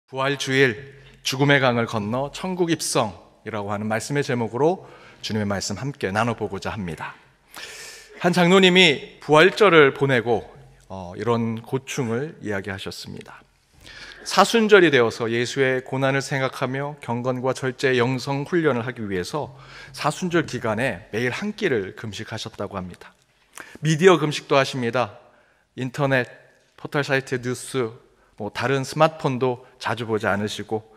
부활주일 죽음의 강을 건너 천국 입성이라고 하는 말씀의 제목으로 주님의 말씀 함께 나눠보고자 합니다. 한 장로님이 부활절을 보내고 이런 고충을 이야기하셨습니다. 사순절이 되어서 예수의 고난을 생각하며 경건과 절제의 영성 훈련을 하기 위해서 사순절 기간에 매일 한 끼를 금식하셨다고 합니다. 미디어 금식도 하십니다. 인터넷, 포털 사이트 뉴스, 다른 스마트폰도 자주 보지 않으시고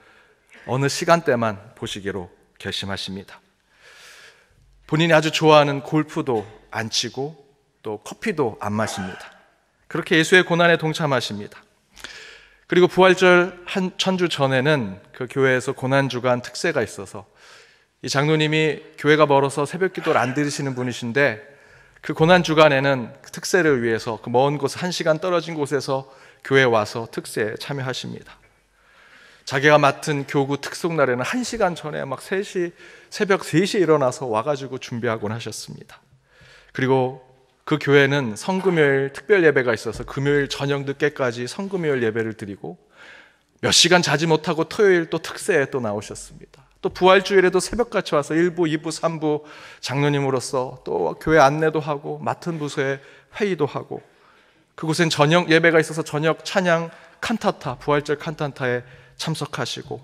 어느 시간대만 보시기로 결심하십니다. 본인이 아주 좋아하는 골프도 안 치고 또 커피도 안 마십니다. 그렇게 예수의 고난에 동참하십니다. 그리고 부활절 한 천주 전에는 그 교회에서 고난주간 특세가 있어서 이 장로님이 교회가 멀어서 새벽 기도를 안 들으시는 분이신데 그 고난주간에는 그 특세를 위해서 그 먼 곳 1시간 떨어진 곳에서 교회에 와서 특세에 참여하십니다. 자기가 맡은 교구 특송날에는 1시간 전에 새벽 3시에 일어나서 와가지고 준비하곤 하셨습니다. 그리고 그 교회는 성금요일 특별 예배가 있어서 금요일 저녁 늦게까지 성금요일 예배를 드리고 몇 시간 자지 못하고 토요일 또 특세에 또 나오셨습니다. 또 부활주일에도 새벽같이 와서 1부, 2부, 3부 장로님으로서 또 교회 안내도 하고 맡은 부서에 회의도 하고 그곳엔 저녁 예배가 있어서 저녁 찬양 칸타타, 부활절 칸타타에 참석하시고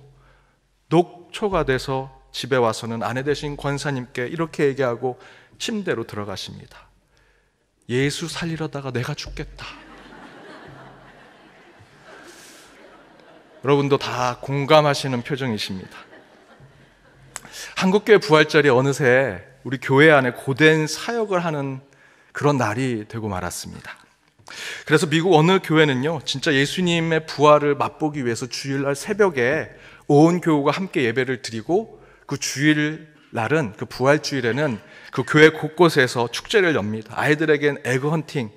녹초가 돼서 집에 와서는 아내 되신 권사님께 이렇게 얘기하고 침대로 들어가십니다. 예수 살리려다가 내가 죽겠다. 여러분도 다 공감하시는 표정이십니다. 한국교회 부활절이 어느새 우리 교회 안에 고된 사역을 하는 그런 날이 되고 말았습니다. 그래서 미국 어느 교회는요, 진짜 예수님의 부활을 맛보기 위해서 주일날 새벽에 온 교우가 함께 예배를 드리고 그 주일날은, 그 부활주일에는 그 교회 곳곳에서 축제를 엽니다. 아이들에겐 에그헌팅,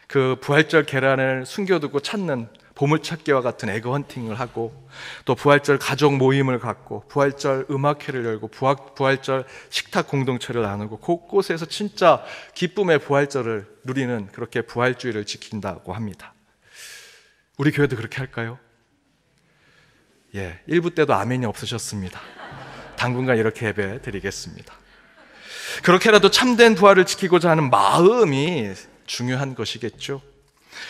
그 부활절 계란을 숨겨두고 찾는 보물찾기와 같은 에그헌팅을 하고 또 부활절 가족 모임을 갖고 부활절 음악회를 열고 부활절 식탁 공동체를 나누고 곳곳에서 진짜 기쁨의 부활절을 누리는 그렇게 부활주의를 지킨다고 합니다. 우리 교회도 그렇게 할까요? 1부 때도 아멘이 없으셨습니다. 당분간 이렇게 예배 드리겠습니다. 그렇게라도 참된 부활을 지키고자 하는 마음이 중요한 것이겠죠.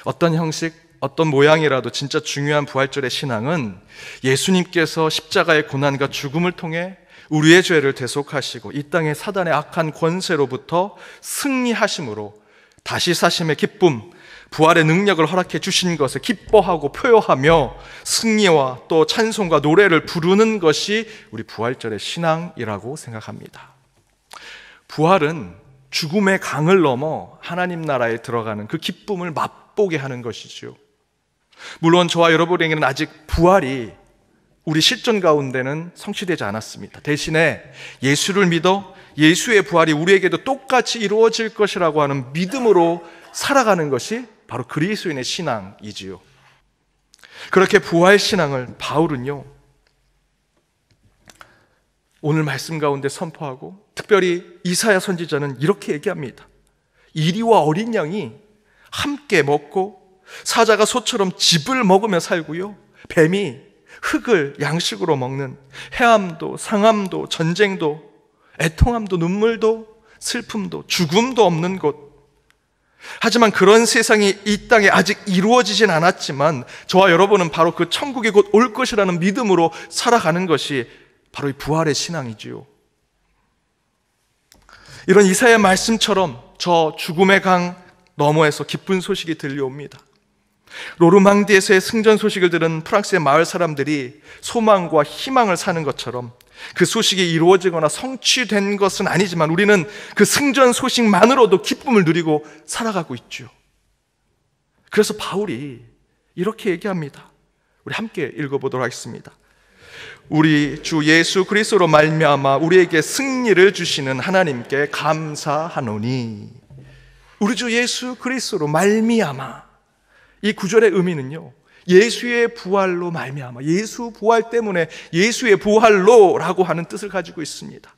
어떤 형식, 어떤 모양이라도 진짜 중요한 부활절의 신앙은 예수님께서 십자가의 고난과 죽음을 통해 우리의 죄를 대속하시고 이 땅의 사단의 악한 권세로부터 승리하심으로 다시 사심의 기쁨, 부활의 능력을 허락해 주신 것을 기뻐하고 표효하며 승리와 또 찬송과 노래를 부르는 것이 우리 부활절의 신앙이라고 생각합니다. 부활은 죽음의 강을 넘어 하나님 나라에 들어가는 그 기쁨을 맛보게 하는 것이죠. 물론 저와 여러분에게는 아직 부활이 우리 실존 가운데는 성취되지 않았습니다. 대신에 예수를 믿어 예수의 부활이 우리에게도 똑같이 이루어질 것이라고 하는 믿음으로 살아가는 것이 바로 그리스도인의 신앙이지요. 그렇게 부활 신앙을 바울은요, 오늘 말씀 가운데 선포하고 특별히 이사야 선지자는 이렇게 얘기합니다. 이리와 어린 양이 함께 먹고 사자가 소처럼 즙을 먹으며 살고요, 뱀이 흙을 양식으로 먹는 해함도 상함도 전쟁도 애통함도 눈물도 슬픔도 죽음도 없는 곳. 하지만 그런 세상이 이 땅에 아직 이루어지진 않았지만 저와 여러분은 바로 그 천국이 곧 올 것이라는 믿음으로 살아가는 것이 바로 이 부활의 신앙이지요. 이런 이사야 말씀처럼 저 죽음의 강 너머에서 기쁜 소식이 들려옵니다. 노르망디에서의 승전 소식을 들은 프랑스의 마을 사람들이 소망과 희망을 사는 것처럼 그 소식이 이루어지거나 성취된 것은 아니지만 우리는 그 승전 소식만으로도 기쁨을 누리고 살아가고 있죠. 그래서 바울이 이렇게 얘기합니다. 우리 함께 읽어보도록 하겠습니다. 우리 주 예수 그리스도로 말미암아 우리에게 승리를 주시는 하나님께 감사하노니. 우리 주 예수 그리스도로 말미암아, 이 구절의 의미는요, 예수의 부활로 말미암아, 예수 부활 때문에 예수의 부활로라고 하는 뜻을 가지고 있습니다.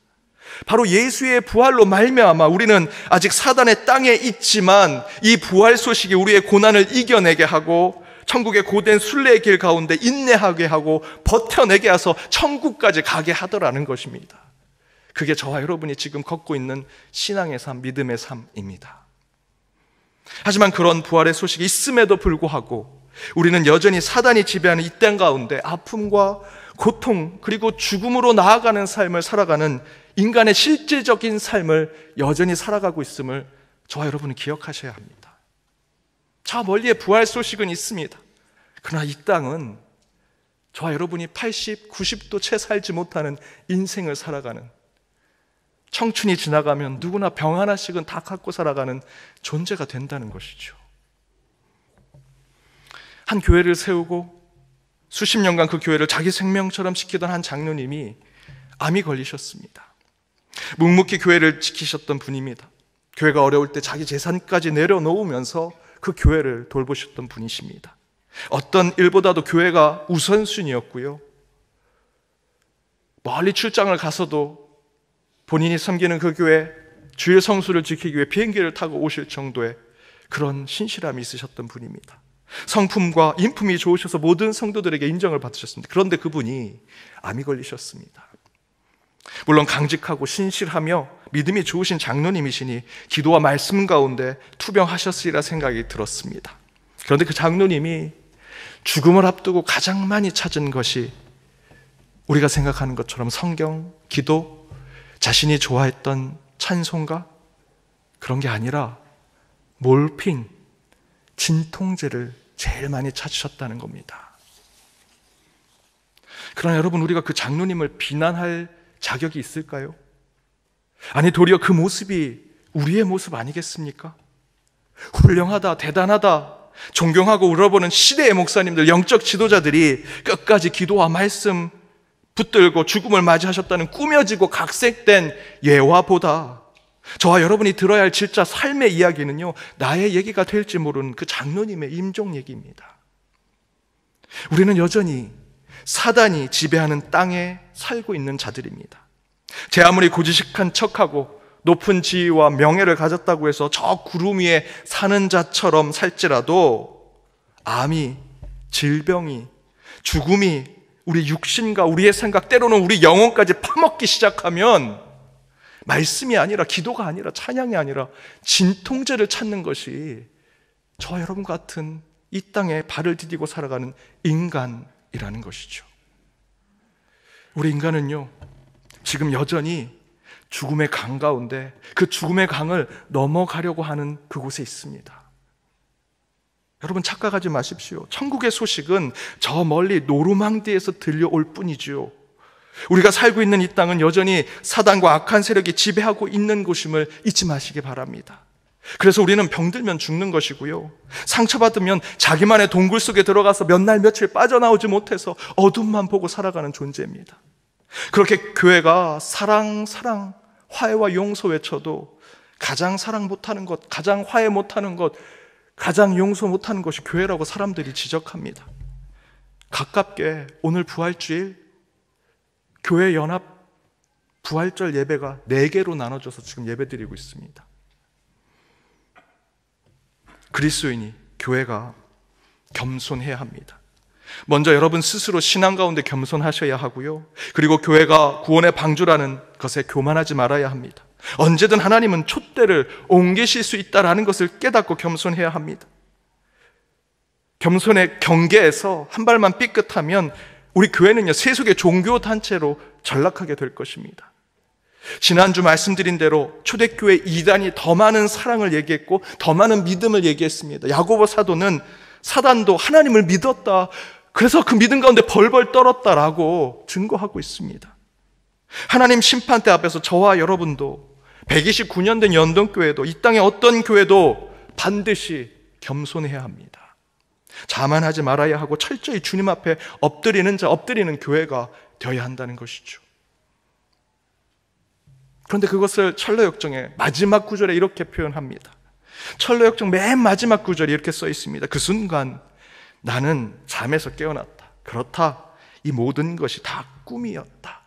바로 예수의 부활로 말미암아 우리는 아직 사단의 땅에 있지만 이 부활 소식이 우리의 고난을 이겨내게 하고 천국의 고된 순례의 길 가운데 인내하게 하고 버텨내게 해서 천국까지 가게 하더라는 것입니다. 그게 저와 여러분이 지금 걷고 있는 신앙의 삶, 믿음의 삶입니다. 하지만 그런 부활의 소식이 있음에도 불구하고 우리는 여전히 사단이 지배하는 이 땅 가운데 아픔과 고통 그리고 죽음으로 나아가는 삶을 살아가는 인간의 실질적인 삶을 여전히 살아가고 있음을 저와 여러분은 기억하셔야 합니다. 저 멀리에 부활 소식은 있습니다. 그러나 이 땅은 저와 여러분이 80, 90도 채 살지 못하는 인생을 살아가는, 청춘이 지나가면 누구나 병 하나씩은 다 갖고 살아가는 존재가 된다는 것이죠. 한 교회를 세우고 수십 년간 그 교회를 자기 생명처럼 지키던 한 장로님이 암이 걸리셨습니다. 묵묵히 교회를 지키셨던 분입니다. 교회가 어려울 때 자기 재산까지 내려놓으면서 그 교회를 돌보셨던 분이십니다. 어떤 일보다도 교회가 우선순위였고요. 멀리 출장을 가서도 본인이 섬기는 그 교회 주일 성수를 지키기 위해 비행기를 타고 오실 정도의 그런 신실함이 있으셨던 분입니다. 성품과 인품이 좋으셔서 모든 성도들에게 인정을 받으셨습니다. 그런데 그분이 암이 걸리셨습니다. 물론 강직하고 신실하며 믿음이 좋으신 장로님이시니 기도와 말씀 가운데 투병하셨으리라 생각이 들었습니다. 그런데 그 장로님이 죽음을 앞두고 가장 많이 찾은 것이 우리가 생각하는 것처럼 성경, 기도, 자신이 좋아했던 찬송가, 그런 게 아니라 몰핀, 진통제를 제일 많이 찾으셨다는 겁니다. 그러나 여러분, 우리가 그 장로님을 비난할 자격이 있을까요? 아니, 도리어 그 모습이 우리의 모습 아니겠습니까? 훌륭하다, 대단하다, 존경하고 울어보는 시대의 목사님들, 영적 지도자들이 끝까지 기도와 말씀 붙들고 죽음을 맞이하셨다는 꾸며지고 각색된 예화보다 저와 여러분이 들어야 할 진짜 삶의 이야기는요, 나의 얘기가 될지 모르는 그 장로님의 임종 얘기입니다. 우리는 여전히 사단이 지배하는 땅에 살고 있는 자들입니다. 제 아무리 고지식한 척하고 높은 지위와 명예를 가졌다고 해서 저 구름 위에 사는 자처럼 살지라도 암이, 질병이, 죽음이 우리 육신과 우리의 생각, 때로는 우리 영혼까지 파먹기 시작하면 말씀이 아니라, 기도가 아니라, 찬양이 아니라 진통제를 찾는 것이 저와 여러분 같은 이 땅에 발을 디디고 살아가는 인간이라는 것이죠. 우리 인간은요, 지금 여전히 죽음의 강 가운데 그 죽음의 강을 넘어가려고 하는 그곳에 있습니다. 여러분, 착각하지 마십시오. 천국의 소식은 저 멀리 노르망디에서 들려올 뿐이지요. 우리가 살고 있는 이 땅은 여전히 사단과 악한 세력이 지배하고 있는 곳임을 잊지 마시기 바랍니다. 그래서 우리는 병들면 죽는 것이고요, 상처받으면 자기만의 동굴 속에 들어가서 몇 날 며칠 빠져나오지 못해서 어둠만 보고 살아가는 존재입니다. 그렇게 교회가 사랑, 사랑, 화해와 용서 외쳐도 가장 사랑 못하는 것, 가장 화해 못하는 것, 가장 용서 못하는 것이 교회라고 사람들이 지적합니다. 가깝게 오늘 부활주일 교회 연합 부활절 예배가 4개로 나눠져서 지금 예배드리고 있습니다. 그리스도인이, 교회가 겸손해야 합니다. 먼저 여러분 스스로 신앙 가운데 겸손하셔야 하고요, 그리고 교회가 구원의 방주라는 것에 교만하지 말아야 합니다. 언제든 하나님은 촛대를 옮기실 수 있다는 것을 깨닫고 겸손해야 합니다. 겸손의 경계에서 한 발만 삐끗하면 우리 교회는요, 세속의 종교단체로 전락하게 될 것입니다. 지난주 말씀드린 대로 초대교회 이단이 더 많은 사랑을 얘기했고 더 많은 믿음을 얘기했습니다. 야고보 사도는 사단도 하나님을 믿었다, 그래서 그 믿음 가운데 벌벌 떨었다라고 증거하고 있습니다. 하나님 심판대 앞에서 저와 여러분도 129년 된 연동교회도, 이 땅의 어떤 교회도 반드시 겸손해야 합니다. 자만하지 말아야 하고 철저히 주님 앞에 엎드리는 자, 엎드리는 교회가 되어야 한다는 것이죠. 그런데 그것을 철로역정의 마지막 구절에 이렇게 표현합니다. 철로역정 맨 마지막 구절에 이렇게 써 있습니다. 그 순간 나는 잠에서 깨어났다. 그렇다, 이 모든 것이 다 꿈이었다.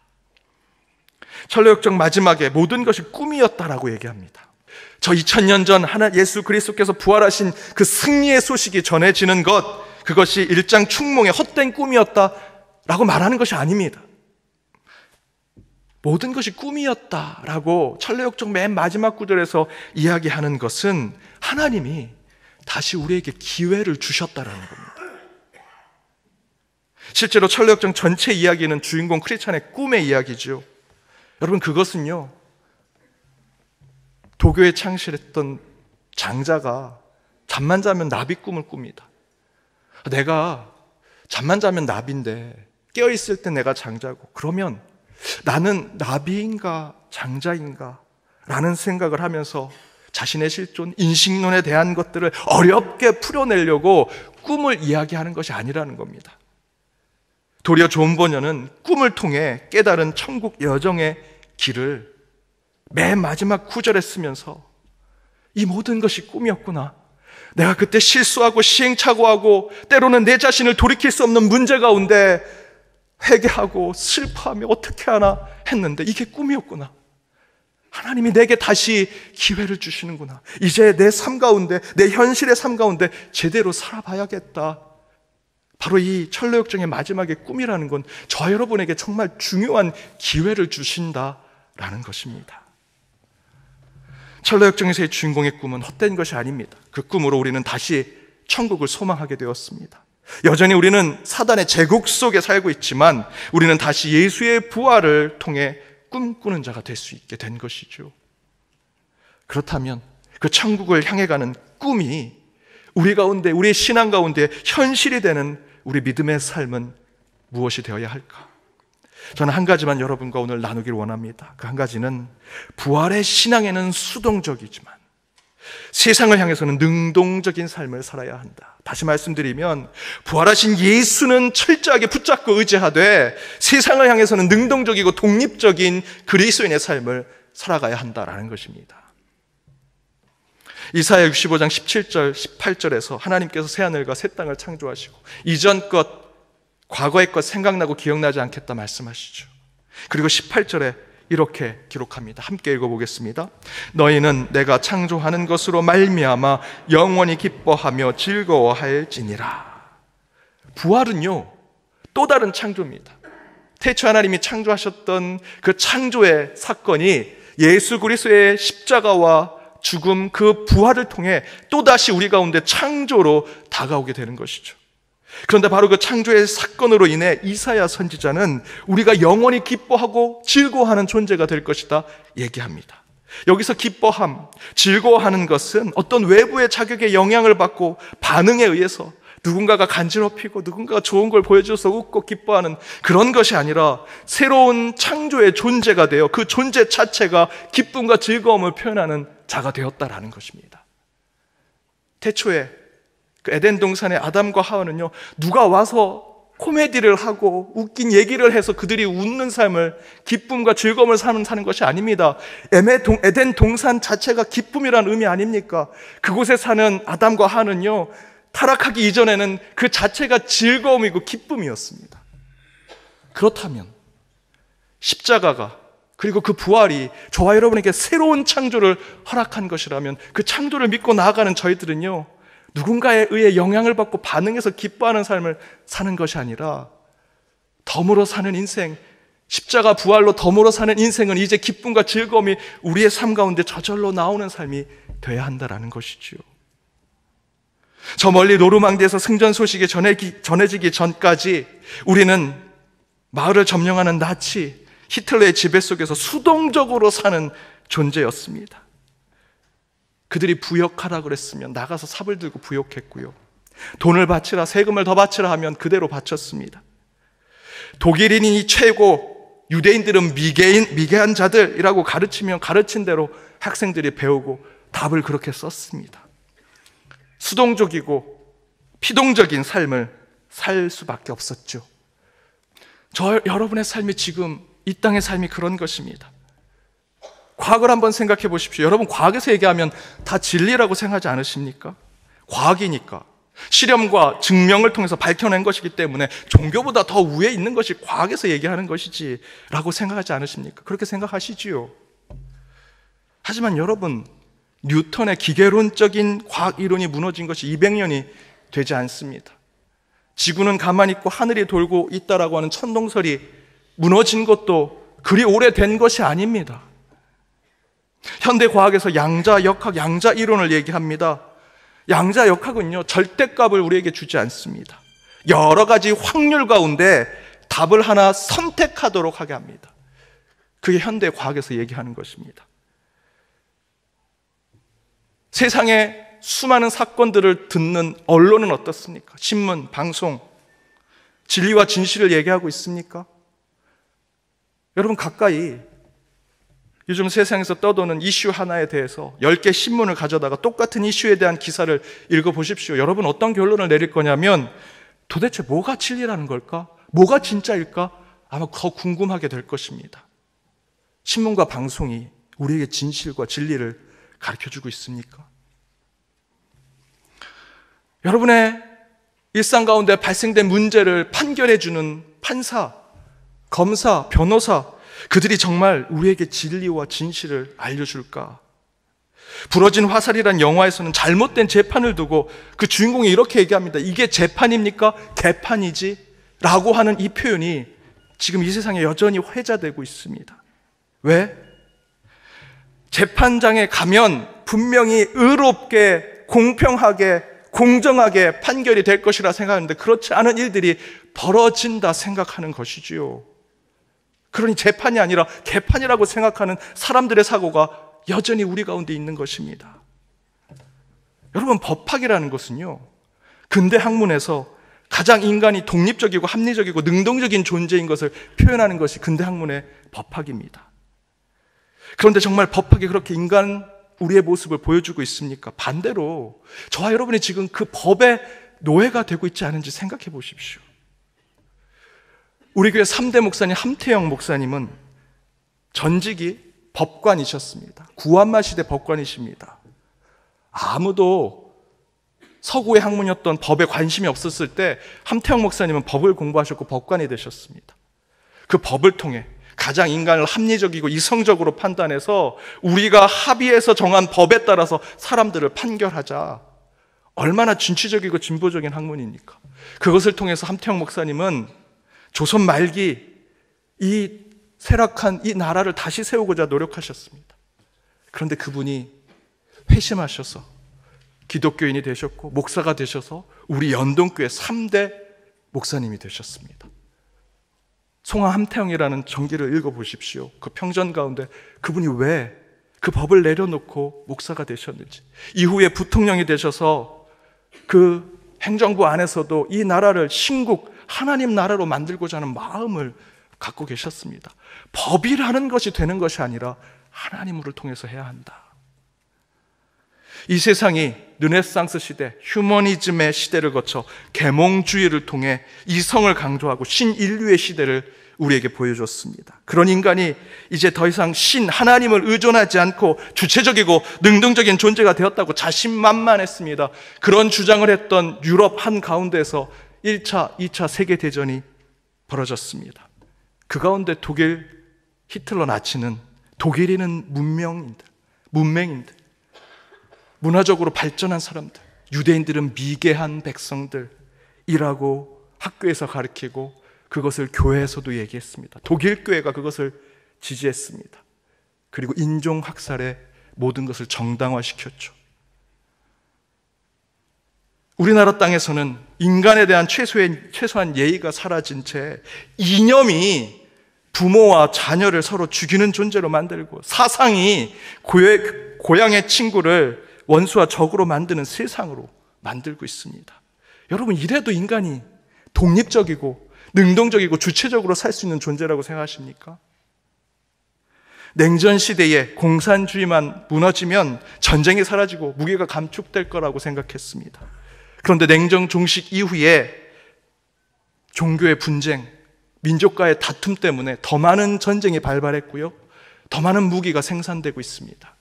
철로역정 마지막에 모든 것이 꿈이었다라고 얘기합니다. 저 2000년 전 예수 그리스도께서 부활하신 그 승리의 소식이 전해지는 것, 그것이 일장 충몽의 헛된 꿈이었다라고 말하는 것이 아닙니다. 모든 것이 꿈이었다라고 철로역정 맨 마지막 구절에서 이야기하는 것은 하나님이 다시 우리에게 기회를 주셨다라는 겁니다. 실제로 철로역정 전체 이야기는 주인공 크리스찬의 꿈의 이야기죠. 여러분, 그것은요, 도교에 창실했던 장자가 잠만 자면 나비 꿈을 꿉니다. 내가 잠만 자면 나비인데 깨어있을 때 내가 장자고, 그러면 나는 나비인가 장자인가 라는 생각을 하면서 자신의 실존, 인식론에 대한 것들을 어렵게 풀어내려고 꿈을 이야기하는 것이 아니라는 겁니다. 도리어 존 버녀는 꿈을 통해 깨달은 천국 여정의 길을 맨 마지막 구절에 쓰면서 이 모든 것이 꿈이었구나, 내가 그때 실수하고 시행착오하고 때로는 내 자신을 돌이킬 수 없는 문제 가운데 회개하고 슬퍼하며 어떻게 하나 했는데 이게 꿈이었구나, 하나님이 내게 다시 기회를 주시는구나, 이제 내 삶 가운데, 내 현실의 삶 가운데 제대로 살아봐야겠다. 바로 이 철로역정의 마지막의 꿈이라는 건 저와 여러분에게 정말 중요한 기회를 주신다라는 것입니다. 철로역정에서의 주인공의 꿈은 헛된 것이 아닙니다. 그 꿈으로 우리는 다시 천국을 소망하게 되었습니다. 여전히 우리는 사단의 제국 속에 살고 있지만 우리는 다시 예수의 부활을 통해 꿈꾸는 자가 될 수 있게 된 것이죠. 그렇다면 그 천국을 향해 가는 꿈이 우리 가운데, 우리의 신앙 가운데 현실이 되는 우리 믿음의 삶은 무엇이 되어야 할까? 저는 한 가지만 여러분과 오늘 나누길 원합니다. 그 한 가지는 부활의 신앙에는 수동적이지만 세상을 향해서는 능동적인 삶을 살아야 한다. 다시 말씀드리면 부활하신 예수는 철저하게 붙잡고 의지하되 세상을 향해서는 능동적이고 독립적인 그리스도인의 삶을 살아가야 한다라는 것입니다. 이사야 65장 17절 18절에서 하나님께서 새하늘과 새 땅을 창조하시고 이전 것, 과거의 것 생각나고 기억나지 않겠다 말씀하시죠. 그리고 18절에 이렇게 기록합니다. 함께 읽어보겠습니다. 너희는 내가 창조하는 것으로 말미암아 영원히 기뻐하며 즐거워할지니라. 부활은요, 또 다른 창조입니다. 태초 하나님이 창조하셨던 그 창조의 사건이 예수 그리스도의 십자가와 죽음, 그 부활을 통해 또다시 우리 가운데 창조로 다가오게 되는 것이죠. 그런데 바로 그 창조의 사건으로 인해 이사야 선지자는 우리가 영원히 기뻐하고 즐거워하는 존재가 될 것이다 얘기합니다. 여기서 기뻐함, 즐거워하는 것은 어떤 외부의 자극에 영향을 받고 반응에 의해서 누군가가 간지럽히고 누군가가 좋은 걸 보여줘서 웃고 기뻐하는 그런 것이 아니라 새로운 창조의 존재가 되어 그 존재 자체가 기쁨과 즐거움을 표현하는 자가 되었다라는 것입니다. 태초에 그 에덴 동산의 아담과 하와는요, 누가 와서 코미디를 하고 웃긴 얘기를 해서 그들이 웃는 삶을, 기쁨과 즐거움을 사는 것이 아닙니다. 에덴 동산 자체가 기쁨이라는 의미 아닙니까? 그곳에 사는 아담과 하와는요, 타락하기 이전에는 그 자체가 즐거움이고 기쁨이었습니다. 그렇다면 십자가가, 그리고 그 부활이 저와 여러분에게 새로운 창조를 허락한 것이라면 그 창조를 믿고 나아가는 저희들은요, 누군가에 의해 영향을 받고 반응해서 기뻐하는 삶을 사는 것이 아니라 덤으로 사는 인생, 십자가 부활로 덤으로 사는 인생은 이제 기쁨과 즐거움이 우리의 삶 가운데 저절로 나오는 삶이 되어야 한다는 것이지요. 저 멀리 노르망디에서 승전 소식이 전해지기 전까지 우리는 마을을 점령하는 나치, 히틀러의 지배 속에서 수동적으로 사는 존재였습니다. 그들이 부역하라 그랬으면 나가서 삽을 들고 부역했고요. 돈을 바치라, 세금을 더 바치라 하면 그대로 바쳤습니다. 독일인이 최고, 유대인들은 미개한 자들이라고 가르치면 가르친 대로 학생들이 배우고 답을 그렇게 썼습니다. 수동적이고 피동적인 삶을 살 수밖에 없었죠. 여러분의 삶이 지금 이 땅의 삶이 그런 것입니다. 과학을 한번 생각해 보십시오. 여러분, 과학에서 얘기하면 다 진리라고 생각하지 않으십니까? 과학이니까, 실험과 증명을 통해서 밝혀낸 것이기 때문에 종교보다 더 위에 있는 것이 과학에서 얘기하는 것이지 라고 생각하지 않으십니까? 그렇게 생각하시지요. 하지만 여러분, 뉴턴의 기계론적인 과학 이론이 무너진 것이 200년이 되지 않습니다. 지구는 가만히 있고 하늘이 돌고 있다라고 하는 천동설이 무너진 것도 그리 오래된 것이 아닙니다. 현대과학에서 양자역학, 양자이론을 얘기합니다. 양자역학은요, 절대값을 우리에게 주지 않습니다. 여러 가지 확률 가운데 답을 하나 선택하도록 하게 합니다. 그게 현대과학에서 얘기하는 것입니다. 세상에 수많은 사건들을 듣는 언론은 어떻습니까? 신문, 방송, 진리와 진실을 얘기하고 있습니까? 여러분, 가까이 요즘 세상에서 떠도는 이슈 하나에 대해서 10개 신문을 가져다가 똑같은 이슈에 대한 기사를 읽어보십시오. 여러분, 어떤 결론을 내릴 거냐면 도대체 뭐가 진리라는 걸까? 뭐가 진짜일까? 아마 더 궁금하게 될 것입니다. 신문과 방송이 우리에게 진실과 진리를 가르쳐주고 있습니까? 여러분의 일상 가운데 발생된 문제를 판결해주는 판사, 검사, 변호사, 그들이 정말 우리에게 진리와 진실을 알려줄까? 부러진 화살이란 영화에서는 잘못된 재판을 두고 그 주인공이 이렇게 얘기합니다. 이게 재판입니까? 개판이지? 라고 하는 이 표현이 지금 이 세상에 여전히 회자되고 있습니다. 왜? 재판장에 가면 분명히 의롭게, 공평하게, 공정하게 판결이 될 것이라 생각하는데 그렇지 않은 일들이 벌어진다 생각하는 것이지요. 그러니 재판이 아니라 개판이라고 생각하는 사람들의 사고가 여전히 우리 가운데 있는 것입니다. 여러분, 법학이라는 것은요, 근대 학문에서 가장 인간이 독립적이고 합리적이고 능동적인 존재인 것을 표현하는 것이 근대 학문의 법학입니다. 그런데 정말 법학이 그렇게 우리의 모습을 보여주고 있습니까? 반대로 저와 여러분이 지금 그 법의 노예가 되고 있지 않은지 생각해 보십시오. 우리 교회 3대 목사님 함태영 목사님은 전직이 법관이셨습니다. 구한말 시대 법관이십니다. 아무도 서구의 학문이었던 법에 관심이 없었을 때 함태영 목사님은 법을 공부하셨고 법관이 되셨습니다. 그 법을 통해 가장 인간을 합리적이고 이성적으로 판단해서 우리가 합의해서 정한 법에 따라서 사람들을 판결하자. 얼마나 진취적이고 진보적인 학문입니까? 그것을 통해서 함태영 목사님은 조선 말기 이 쇠락한 이 나라를 다시 세우고자 노력하셨습니다. 그런데 그분이 회심하셔서 기독교인이 되셨고 목사가 되셔서 우리 연동교회 3대 목사님이 되셨습니다. 송하 함태영이라는 전기를 읽어보십시오. 그 평전 가운데 그분이 왜 그 법을 내려놓고 목사가 되셨는지, 이후에 부통령이 되셔서 그 행정부 안에서도 이 나라를 신국 하나님 나라로 만들고자 하는 마음을 갖고 계셨습니다. 법이라는 것이 되는 것이 아니라 하나님을 통해서 해야 한다. 이 세상이 르네상스 시대, 휴머니즘의 시대를 거쳐 계몽주의를 통해 이성을 강조하고 신인류의 시대를 우리에게 보여줬습니다. 그런 인간이 이제 더 이상 신 하나님을 의존하지 않고 주체적이고 능동적인 존재가 되었다고 자신만만했습니다. 그런 주장을 했던 유럽 한가운데에서 1차, 2차 세계대전이 벌어졌습니다. 그 가운데 독일, 히틀러, 나치는 독일인은 문맹인들, 문화적으로 발전한 사람들, 유대인들은 미개한 백성들이라고 학교에서 가르치고 그것을 교회에서도 얘기했습니다. 독일 교회가 그것을 지지했습니다. 그리고 인종학살에 모든 것을 정당화시켰죠. 우리나라 땅에서는 인간에 대한 최소한 예의가 사라진 채 이념이 부모와 자녀를 서로 죽이는 존재로 만들고 사상이 고향의 친구를 원수와 적으로 만드는 세상으로 만들고 있습니다. 여러분, 이래도 인간이 독립적이고 능동적이고 주체적으로 살 수 있는 존재라고 생각하십니까? 냉전 시대에 공산주의만 무너지면 전쟁이 사라지고 무게가 감축될 거라고 생각했습니다. 그런데 냉전 종식 이후에 종교의 분쟁, 민족과의 다툼 때문에 더 많은 전쟁이 발발했고요, 더 많은 무기가 생산되고 있습니다.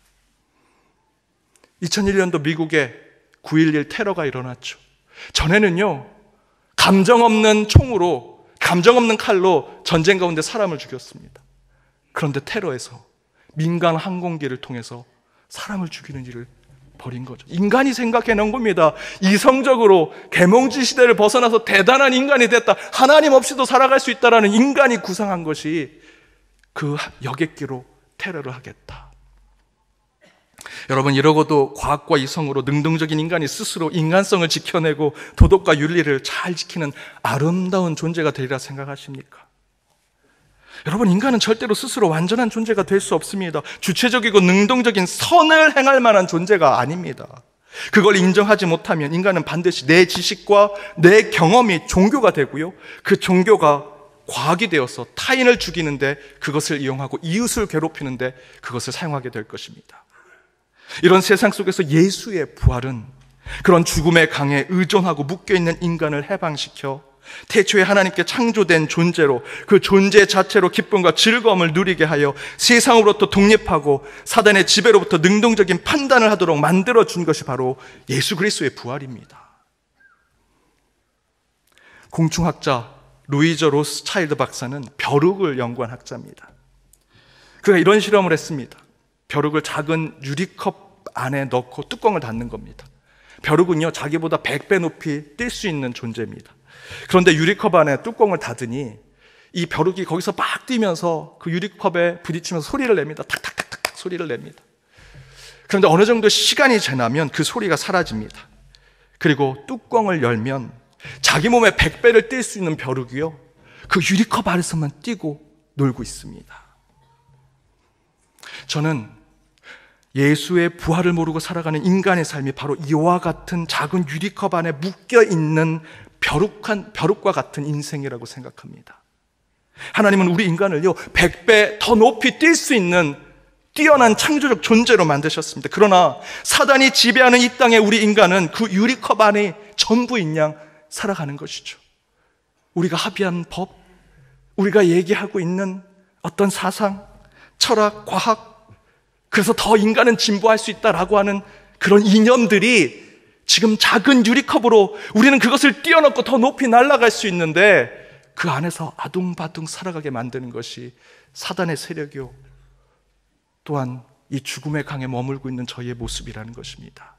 2001년도 미국에 9.11 테러가 일어났죠. 전에는요, 감정 없는 총으로, 감정 없는 칼로 전쟁 가운데 사람을 죽였습니다. 그런데 테러에서 민간 항공기를 통해서 사람을 죽이는 일을 버린 거죠. 인간이 생각해 놓은 겁니다. 이성적으로 계몽지 시대를 벗어나서 대단한 인간이 됐다, 하나님 없이도 살아갈 수 있다라는 인간이 구상한 것이 그 여객기로 테러를 하겠다. 여러분, 이러고도 과학과 이성으로 능동적인 인간이 스스로 인간성을 지켜내고 도덕과 윤리를 잘 지키는 아름다운 존재가 되리라 생각하십니까? 여러분, 인간은 절대로 스스로 완전한 존재가 될 수 없습니다. 주체적이고 능동적인 선을 행할 만한 존재가 아닙니다. 그걸 인정하지 못하면 인간은 반드시 내 지식과 내 경험이 종교가 되고요, 그 종교가 과학이 되어서 타인을 죽이는데 그것을 이용하고 이웃을 괴롭히는데 그것을 사용하게 될 것입니다. 이런 세상 속에서 예수의 부활은 그런 죽음의 강에 의존하고 묶여있는 인간을 해방시켜 태초에 하나님께 창조된 존재로, 그 존재 자체로 기쁨과 즐거움을 누리게 하여 세상으로부터 독립하고 사단의 지배로부터 능동적인 판단을 하도록 만들어준 것이 바로 예수 그리스도의 부활입니다. 공충학자 루이저 로스차일드 박사는 벼룩을 연구한 학자입니다. 그가 이런 실험을 했습니다. 벼룩을 작은 유리컵 안에 넣고 뚜껑을 닫는 겁니다. 벼룩은요, 자기보다 100배 높이 뛸 수 있는 존재입니다. 그런데 유리컵 안에 뚜껑을 닫으니 이 벼룩이 거기서 막 뛰면서 그 유리컵에 부딪히면서 소리를 냅니다. 탁탁탁탁 소리를 냅니다. 그런데 어느 정도 시간이 지나면 그 소리가 사라집니다. 그리고 뚜껑을 열면 자기 몸에 100배를 뛸 수 있는 벼룩이요, 그 유리컵 안에서만 뛰고 놀고 있습니다. 저는 예수의 부활을 모르고 살아가는 인간의 삶이 바로 이와 같은 작은 유리컵 안에 묶여있는 벼룩과 같은 인생이라고 생각합니다. 하나님은 우리 인간을요 100배 더 높이 뛸 수 있는 뛰어난 창조적 존재로 만드셨습니다. 그러나 사단이 지배하는 이 땅에 우리 인간은 그 유리컵 안에 전부인 양 살아가는 것이죠. 우리가 합의한 법, 우리가 얘기하고 있는 어떤 사상, 철학, 과학, 그래서 더 인간은 진보할 수 있다라고 하는 그런 이념들이 지금 작은 유리컵으로 우리는 그것을 뛰어넘고 더 높이 날아갈 수 있는데 그 안에서 아둥바둥 살아가게 만드는 것이 사단의 세력이요, 또한 이 죽음의 강에 머물고 있는 저희의 모습이라는 것입니다.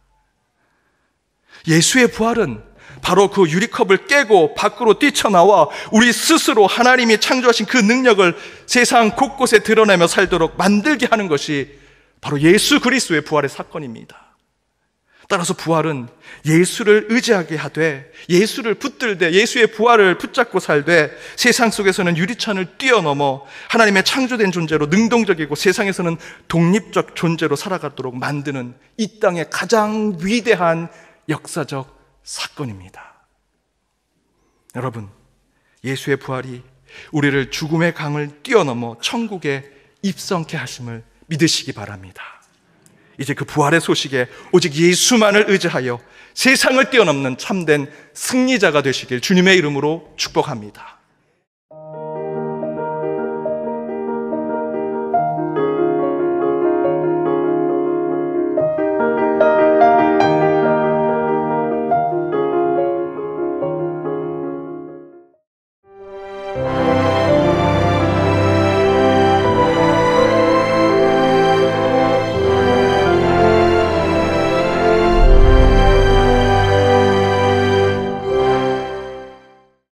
예수의 부활은 바로 그 유리컵을 깨고 밖으로 뛰쳐나와 우리 스스로 하나님이 창조하신 그 능력을 세상 곳곳에 드러내며 살도록 만들게 하는 것이 바로 예수 그리스도의 부활의 사건입니다. 따라서 부활은 예수를 의지하게 하되, 예수를 붙들되, 예수의 부활을 붙잡고 살되 세상 속에서는 유리창을 뛰어넘어 하나님의 창조된 존재로 능동적이고 세상에서는 독립적 존재로 살아가도록 만드는 이 땅의 가장 위대한 역사적 사건입니다. 여러분, 예수의 부활이 우리를 죽음의 강을 뛰어넘어 천국에 입성케 하심을 믿으시기 바랍니다. 이제 그 부활의 소식에 오직 예수만을 의지하여 세상을 뛰어넘는 참된 승리자가 되시길 주님의 이름으로 축복합니다.